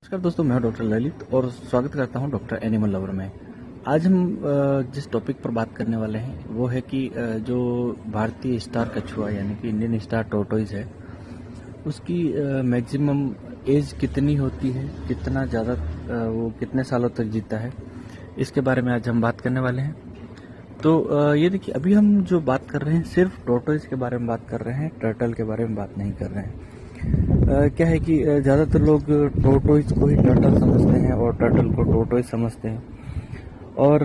नमस्कार दोस्तों, मैं हूं डॉक्टर ललित और स्वागत करता हूं डॉक्टर एनिमल लवर में। आज हम जिस टॉपिक पर बात करने वाले हैं वो है कि जो भारतीय स्टार कछुआ यानी कि इंडियन स्टार टोरटोइज है, उसकी मैक्सिमम एज कितनी होती है, कितना ज़्यादा वो कितने सालों तक जीता है, इसके बारे में आज हम बात करने वाले हैं। तो ये देखिए, अभी हम जो बात कर रहे हैं सिर्फ टोरटोइज के बारे में बात कर रहे हैं, टर्टल के बारे में बात नहीं कर रहे हैं। क्या है कि ज़्यादातर लोग टोरटोइज को ही टर्टल समझते हैं और टर्टल को टोरटोइज समझते हैं। और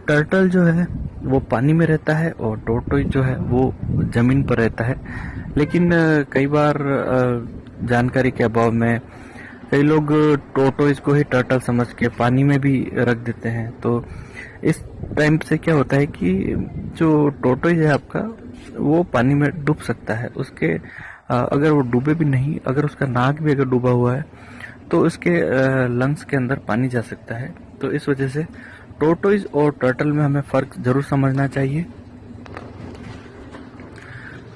टर्टल जो है वो पानी में रहता है और टोरटोइज जो है वो ज़मीन पर रहता है। लेकिन कई बार जानकारी के अभाव में कई लोग टोरटोइज को ही टर्टल समझ के पानी में भी रख देते हैं। तो इस टाइम से क्या होता है कि जो टोरटोइज है आपका, वो पानी में डूब सकता है। उसके अगर वो डूबे भी नहीं, अगर उसका नाक भी अगर डूबा हुआ है तो उसके लंग्स के अंदर पानी जा सकता है। तो इस वजह से टोरटोइज और टर्टल में हमें फ़र्क ज़रूर समझना चाहिए।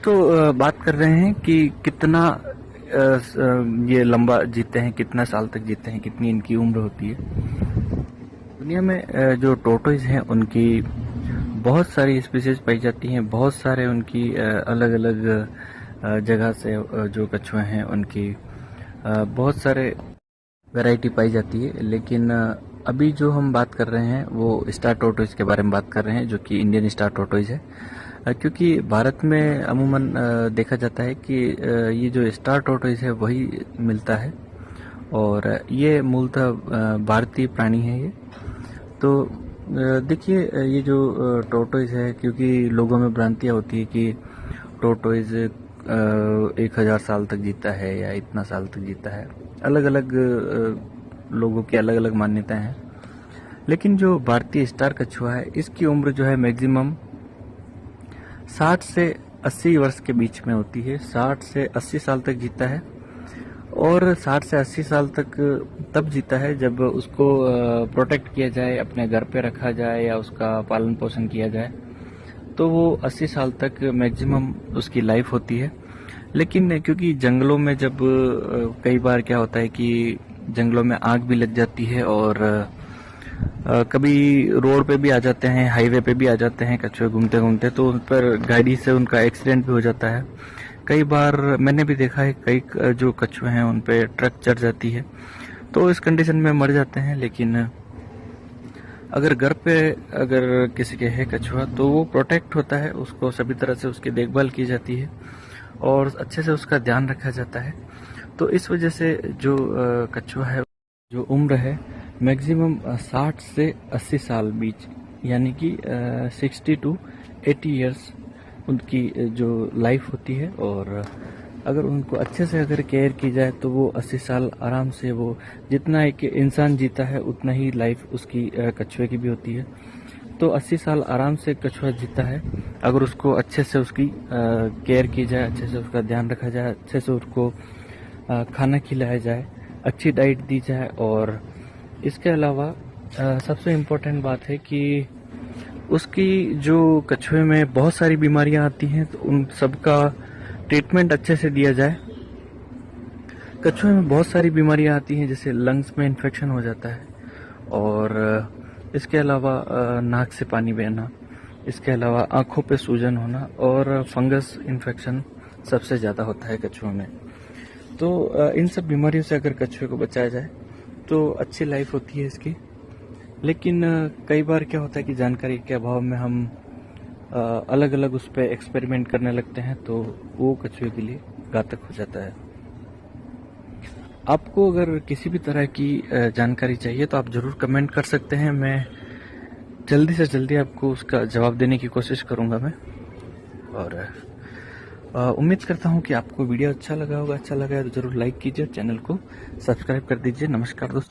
तो बात कर रहे हैं कि कितना ये लंबा जीते हैं, कितना साल तक जीते हैं, कितनी इनकी उम्र होती है। दुनिया में जो टोरटोइज हैं उनकी बहुत सारी स्पीसीज पाई जाती हैं, बहुत सारे उनकी अलग अलग जगह से जो कछुए हैं उनकी बहुत सारे वैरायटी पाई जाती है। लेकिन अभी जो हम बात कर रहे हैं वो स्टार टोरटोइज के बारे में बात कर रहे हैं, जो कि इंडियन स्टार टोरटोइज है। क्योंकि भारत में अमूमन देखा जाता है कि ये जो स्टार टोरटोइज है वही मिलता है और ये मूलतः भारतीय प्राणी है ये। तो देखिए, ये जो टोरटोइज है, क्योंकि लोगों में भ्रांतियाँ होती है कि टोरटोइज 1000 साल तक जीता है या इतना साल तक जीता है। अलग अलग लोगों की अलग अलग मान्यताएं हैं। लेकिन जो भारतीय स्टार कछुआ है, इसकी उम्र जो है मैक्सिमम 60 से 80 वर्ष के बीच में होती है। 60 से 80 साल तक जीता है और 60 से 80 साल तक तब जीता है जब उसको प्रोटेक्ट किया जाए, अपने घर पे रखा जाए या उसका पालन पोषण किया जाए। तो वो 80 साल तक मैक्सिमम उसकी लाइफ होती है। लेकिन क्योंकि जंगलों में जब कई बार क्या होता है कि जंगलों में आग भी लग जाती है और कभी रोड पे भी आ जाते हैं, हाईवे पे भी आ जाते हैं कछुए घूमते घूमते, तो उन पर गाड़ी से उनका एक्सीडेंट भी हो जाता है। कई बार मैंने भी देखा है, कई जो कछुए हैं उन पे ट्रक चढ़ जाती है, तो इस कंडीशन में मर जाते हैं। लेकिन अगर घर पे अगर किसी के है कछुआ तो वो प्रोटेक्ट होता है, उसको सभी तरह से उसकी देखभाल की जाती है और अच्छे से उसका ध्यान रखा जाता है। तो इस वजह से जो कछुआ है, जो उम्र है मैक्सिमम 60 से 80 साल बीच, यानी कि 60 टू 80 ईयर्स उनकी जो लाइफ होती है। और अगर उनको अच्छे से अगर केयर की जाए तो वो 80 साल आराम से, वो जितना एक इंसान जीता है उतना ही लाइफ उसकी कछुए की भी होती है। तो 80 साल आराम से कछुआ जीता है अगर उसको अच्छे से उसकी केयर की जाए, अच्छे से उसका ध्यान रखा जाए, अच्छे से उसको खाना खिलाया जाए, अच्छी डाइट दी जाए। और इसके अलावा सबसे इम्पोर्टेंट बात है कि उसकी जो कछुए में बहुत सारी बीमारियां आती हैं तो उन सबका ट्रीटमेंट अच्छे से दिया जाए। कछुए में बहुत सारी बीमारियां आती हैं, जैसे लंग्स में इन्फेक्शन हो जाता है और इसके अलावा नाक से पानी बहना, इसके अलावा आँखों पे सूजन होना और फंगस इन्फेक्शन सबसे ज़्यादा होता है कछुओं में। तो इन सब बीमारियों से अगर कछुए को बचाया जाए तो अच्छी लाइफ होती है इसकी। लेकिन कई बार क्या होता है कि जानकारी के अभाव में हम अलग अलग उस पर एक्सपेरिमेंट करने लगते हैं, तो वो कछुए के लिए घातक हो जाता है। आपको अगर किसी भी तरह की जानकारी चाहिए तो आप ज़रूर कमेंट कर सकते हैं। मैं जल्दी से जल्दी आपको उसका जवाब देने की कोशिश करूंगा मैं। और उम्मीद करता हूं कि आपको वीडियो अच्छा लगा होगा। अच्छा लगा है तो ज़रूर लाइक कीजिए, चैनल को सब्सक्राइब कर दीजिए। नमस्कार दोस्तों।